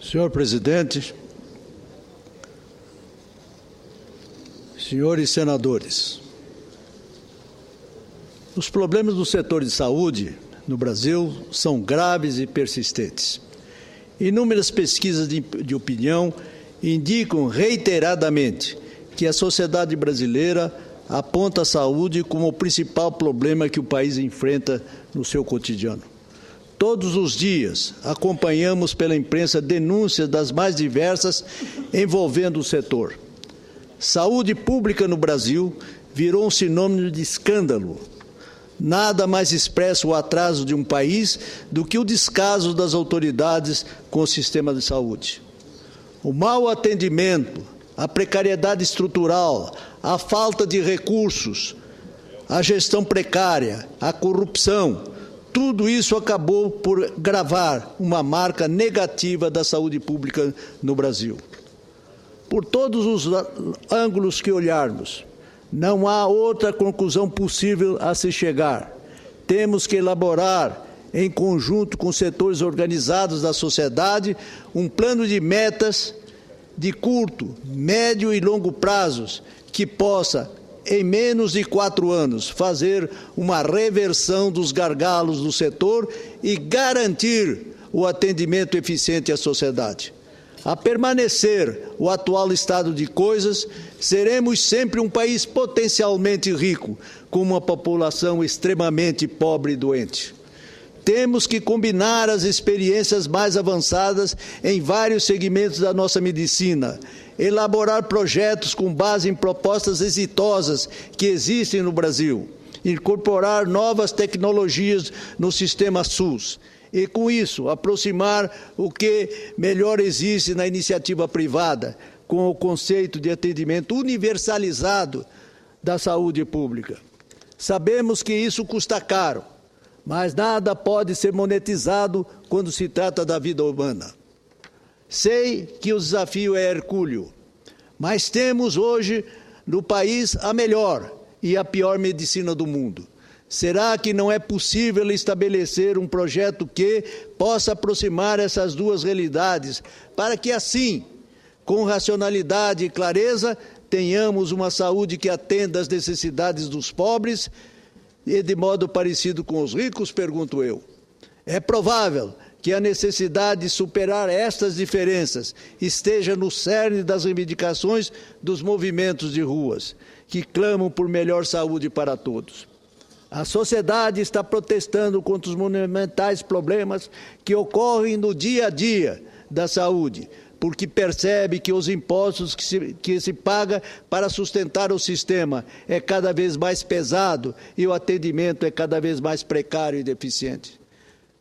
Senhor presidente, senhores senadores, os problemas do setor de saúde no Brasil são graves e persistentes. Inúmeras pesquisas de opinião indicam reiteradamente que a sociedade brasileira aponta a saúde como o principal problema que o país enfrenta no seu cotidiano. Todos os dias acompanhamos pela imprensa denúncias das mais diversas envolvendo o setor. Saúde pública no Brasil virou um sinônimo de escândalo. Nada mais expressa o atraso de um país do que o descaso das autoridades com o sistema de saúde. O mau atendimento, a precariedade estrutural, a falta de recursos, a gestão precária, a corrupção, tudo isso acabou por gravar uma marca negativa da saúde pública no Brasil. Por todos os ângulos que olharmos, não há outra conclusão possível a se chegar. Temos que elaborar, em conjunto com setores organizados da sociedade, um plano de metas de curto, médio e longo prazos que possa, em menos de 4 anos, fazer uma reversão dos gargalos do setor e garantir o atendimento eficiente à sociedade. A permanecer o atual estado de coisas, seremos sempre um país potencialmente rico, com uma população extremamente pobre e doente. Temos que combinar as experiências mais avançadas em vários segmentos da nossa medicina, elaborar projetos com base em propostas exitosas que existem no Brasil, incorporar novas tecnologias no sistema SUS e, com isso, aproximar o que melhor existe na iniciativa privada, com o conceito de atendimento universalizado da saúde pública. Sabemos que isso custa caro, mas nada pode ser monetizado quando se trata da vida humana. Sei que o desafio é hercúleo, mas temos hoje no país a melhor e a pior medicina do mundo. Será que não é possível estabelecer um projeto que possa aproximar essas duas realidades, para que assim, com racionalidade e clareza, tenhamos uma saúde que atenda às necessidades dos pobres e de modo parecido com os ricos, pergunto eu. É provável que a necessidade de superar estas diferenças esteja no cerne das reivindicações dos movimentos de ruas, que clamam por melhor saúde para todos. A sociedade está protestando contra os monumentais problemas que ocorrem no dia a dia da saúde, porque percebe que os impostos que se paga para sustentar o sistema é cada vez mais pesado e o atendimento é cada vez mais precário e deficiente.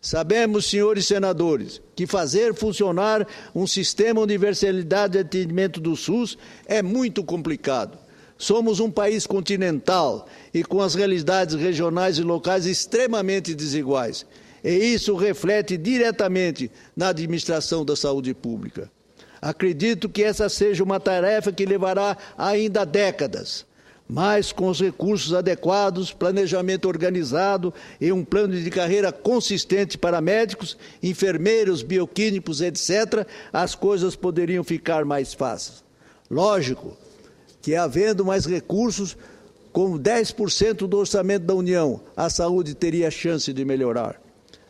Sabemos, senhores senadores, que fazer funcionar um sistema universalidade de atendimento do SUS é muito complicado. Somos um país continental e com as realidades regionais e locais extremamente desiguais. E isso reflete diretamente na administração da saúde pública. Acredito que essa seja uma tarefa que levará ainda décadas, mas com os recursos adequados, planejamento organizado e um plano de carreira consistente para médicos, enfermeiros, bioquímicos, etc., as coisas poderiam ficar mais fáceis. Lógico que, havendo mais recursos, com 10% do orçamento da União, a saúde teria chance de melhorar.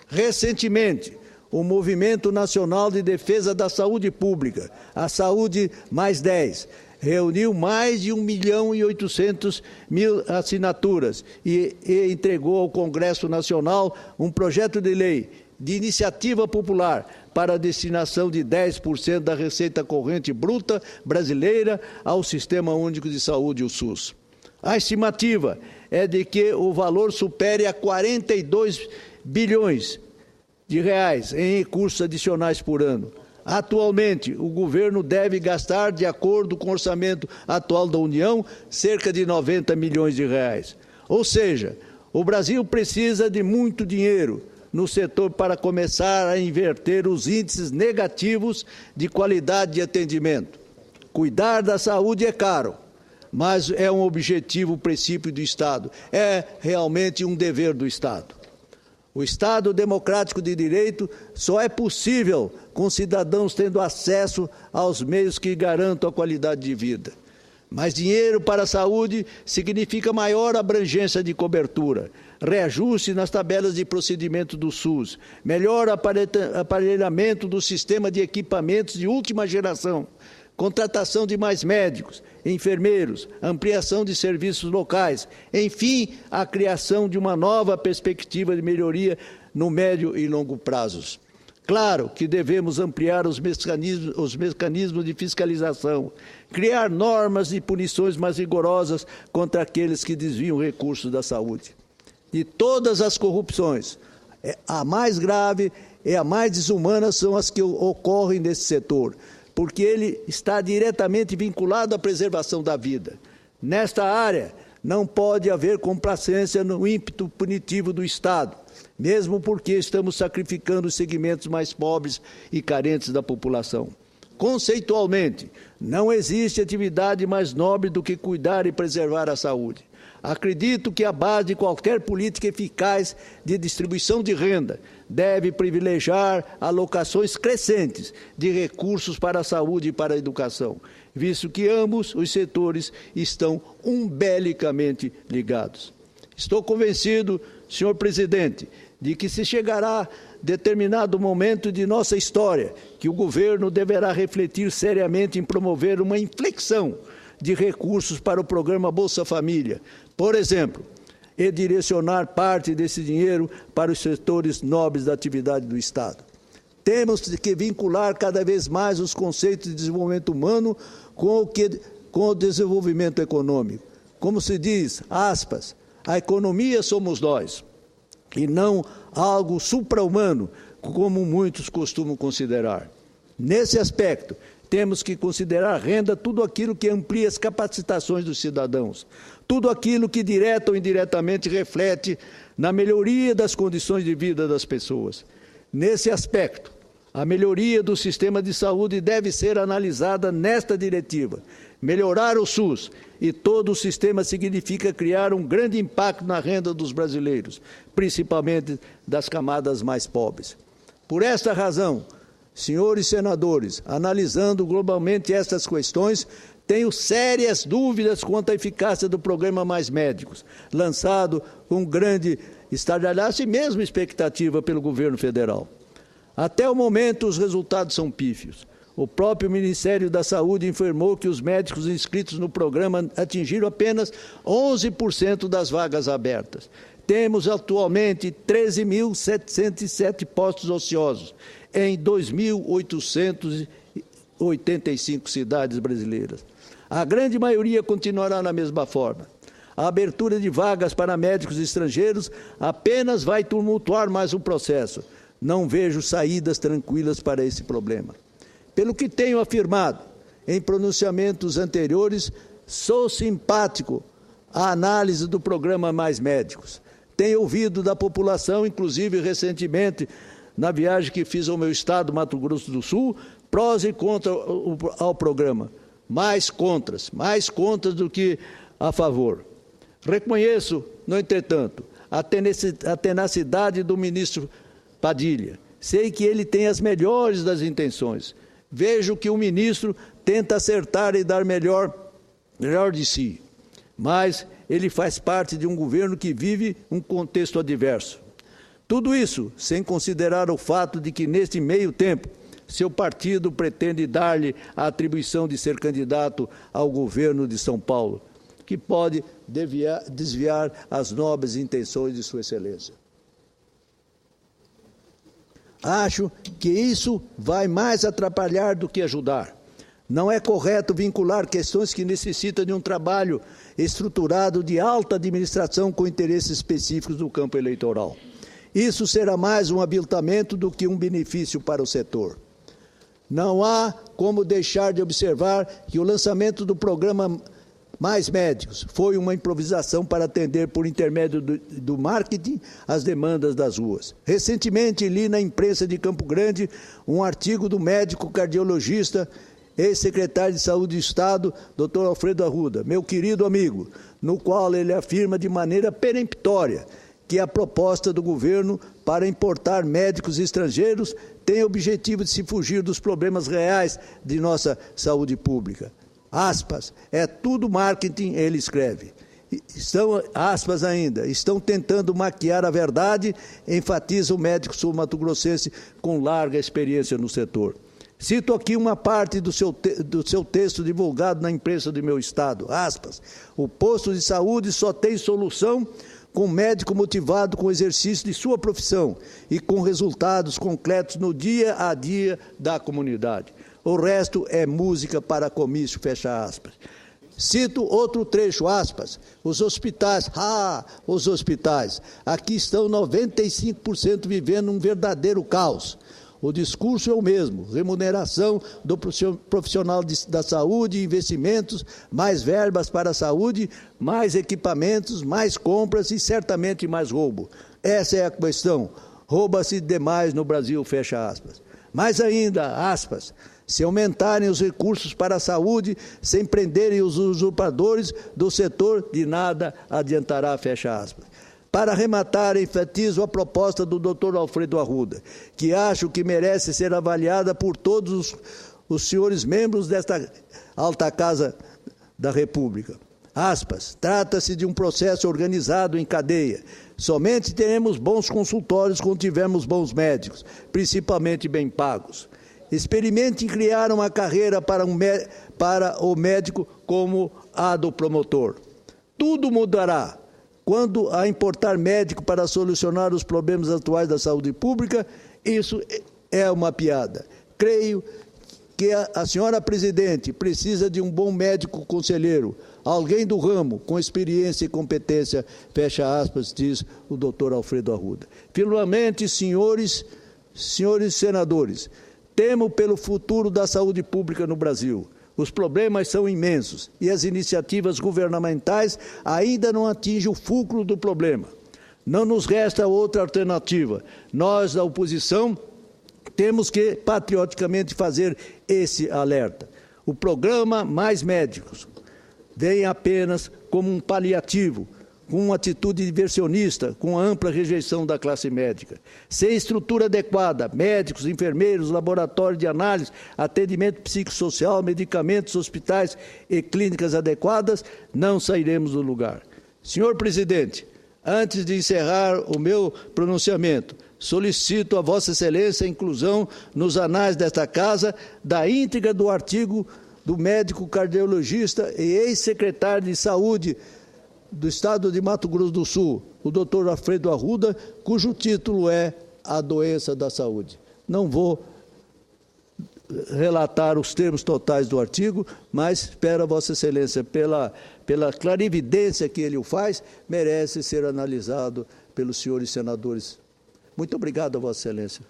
Recentemente, o Movimento Nacional de Defesa da Saúde Pública, a Saúde Mais 10, reuniu mais de 1.800.000 assinaturas e entregou ao Congresso Nacional um projeto de lei de iniciativa popular para a destinação de 10% da receita corrente bruta brasileira ao Sistema Único de Saúde, o SUS. A estimativa é de que o valor supere a 42 bilhões de reais em recursos adicionais por ano. Atualmente, o governo deve gastar, de acordo com o orçamento atual da União, cerca de 90 milhões de reais. Ou seja, o Brasil precisa de muito dinheiro no setor para começar a inverter os índices negativos de qualidade de atendimento. Cuidar da saúde é caro, mas é um objetivo, princípio do Estado. É realmente um dever do Estado. O Estado democrático de direito só é possível com cidadãos tendo acesso aos meios que garantam a qualidade de vida. Mais dinheiro para a saúde significa maior abrangência de cobertura, reajuste nas tabelas de procedimento do SUS, melhor aparelhamento do sistema de equipamentos de última geração, contratação de mais médicos, enfermeiros, ampliação de serviços locais, enfim, a criação de uma nova perspectiva de melhoria no médio e longo prazos. Claro que devemos ampliar os mecanismos de fiscalização, criar normas e punições mais rigorosas contra aqueles que desviam recursos da saúde. De todas as corrupções, a mais grave e a mais desumana são as que ocorrem nesse setor, porque ele está diretamente vinculado à preservação da vida. Nesta área, não pode haver complacência no ímpeto punitivo do Estado, mesmo porque estamos sacrificando os segmentos mais pobres e carentes da população. Conceitualmente, não existe atividade mais nobre do que cuidar e preservar a saúde. Acredito que a base de qualquer política eficaz de distribuição de renda deve privilegiar alocações crescentes de recursos para a saúde e para a educação, visto que ambos os setores estão umbilicamente ligados. Estou convencido, senhor presidente, de que se chegará determinado momento de nossa história que o governo deverá refletir seriamente em promover uma inflexão de recursos para o programa Bolsa Família, por exemplo, e direcionar parte desse dinheiro para os setores nobres da atividade do Estado. Temos que vincular cada vez mais os conceitos de desenvolvimento humano com o desenvolvimento econômico. Como se diz, aspas, a economia somos nós, e não algo supra-humano, como muitos costumam considerar. Nesse aspecto, temos que considerar renda tudo aquilo que amplia as capacitações dos cidadãos, tudo aquilo que direta ou indiretamente reflete na melhoria das condições de vida das pessoas. Nesse aspecto, a melhoria do sistema de saúde deve ser analisada nesta diretiva. Melhorar o SUS e todo o sistema significa criar um grande impacto na renda dos brasileiros, principalmente das camadas mais pobres. Por esta razão, senhores senadores, analisando globalmente estas questões, tenho sérias dúvidas quanto à eficácia do programa Mais Médicos, lançado com grande estardalhaço e mesmo expectativa pelo governo federal. Até o momento, os resultados são pífios. O próprio Ministério da Saúde informou que os médicos inscritos no programa atingiram apenas 11% das vagas abertas. Temos atualmente 13.707 postos ociosos em 2.885 cidades brasileiras. A grande maioria continuará na mesma forma. A abertura de vagas para médicos estrangeiros apenas vai tumultuar mais o processo. Não vejo saídas tranquilas para esse problema. Pelo que tenho afirmado em pronunciamentos anteriores, sou simpático à análise do programa Mais Médicos. Tenho ouvido da população, inclusive recentemente, na viagem que fiz ao meu estado, Mato Grosso do Sul, prós e contras ao programa. Mais contras do que a favor. Reconheço, no entretanto, a tenacidade do ministro Padilha. Sei que ele tem as melhores das intenções. Vejo que o ministro tenta acertar e dar melhor de si. Mas ele faz parte de um governo que vive um contexto adverso. Tudo isso sem considerar o fato de que, neste meio tempo, seu partido pretende dar-lhe a atribuição de ser candidato ao governo de São Paulo, que pode desviar as nobres intenções de Sua Excelência. Acho que isso vai mais atrapalhar do que ajudar. Não é correto vincular questões que necessitam de um trabalho estruturado de alta administração com interesses específicos no campo eleitoral. Isso será mais um habilitamento do que um benefício para o setor. Não há como deixar de observar que o lançamento do programa Mais Médicos foi uma improvisação para atender, por intermédio do marketing, as demandas das ruas. Recentemente, li na imprensa de Campo Grande um artigo do médico cardiologista, ex-secretário de Saúde do Estado, Dr. Alfredo Arruda, meu querido amigo, no qual ele afirma de maneira peremptória que a proposta do governo para importar médicos estrangeiros tem o objetivo de se fugir dos problemas reais de nossa saúde pública. Aspas, é tudo marketing, ele escreve. Aspas ainda, estão tentando maquiar a verdade, enfatiza o médico sul-mato-grossense com larga experiência no setor. Cito aqui uma parte do seu texto divulgado na imprensa do meu estado, aspas, o posto de saúde só tem solução com médico motivado com o exercício de sua profissão e com resultados concretos no dia a dia da comunidade. O resto é música para comício, fecha aspas. Cito outro trecho, aspas, os hospitais, os hospitais, aqui estão 95% vivendo um verdadeiro caos. O discurso é o mesmo, remuneração do profissional da saúde, investimentos, mais verbas para a saúde, mais equipamentos, mais compras e certamente mais roubo. Essa é a questão, rouba-se demais no Brasil, fecha aspas. Mais ainda, aspas, se aumentarem os recursos para a saúde, sem prenderem os usurpadores do setor, de nada adiantará, fecha aspas. Para arrematar, enfatizo a proposta do Dr. Alfredo Arruda, que acho que merece ser avaliada por todos os senhores membros desta alta casa da República. Aspas, trata-se de um processo organizado em cadeia. Somente teremos bons consultórios quando tivermos bons médicos, principalmente bem pagos. Experimente criar uma carreira para o médico como a do promotor. Tudo mudará quando a importar médico para solucionar os problemas atuais da saúde pública. Isso é uma piada. Creio que a senhora presidente precisa de um bom médico conselheiro, alguém do ramo, com experiência e competência, fecha aspas, diz o doutor Alfredo Arruda. Finalmente, senhores senadores, temo pelo futuro da saúde pública no Brasil. Os problemas são imensos e as iniciativas governamentais ainda não atingem o fulcro do problema. Não nos resta outra alternativa. Nós, da oposição, temos que patrioticamente fazer esse alerta. O programa Mais Médicos vem apenas como um paliativo, com uma atitude diversionista, com ampla rejeição da classe médica. Sem estrutura adequada, médicos, enfermeiros, laboratório de análise, atendimento psicossocial, medicamentos, hospitais e clínicas adequadas, não sairemos do lugar. Senhor presidente, antes de encerrar o meu pronunciamento, solicito a Vossa Excelência a inclusão nos anais desta Casa da íntegra do artigo do médico cardiologista e ex-secretário de Saúde do Estado de Mato Grosso do Sul, o doutor Alfredo Arruda, cujo título é A Doença da Saúde. Não vou relatar os termos totais do artigo, mas espero a Vossa Excelência, pela clarividência que ele o faz, merece ser analisado pelos senhores senadores. Muito obrigado a Vossa Excelência.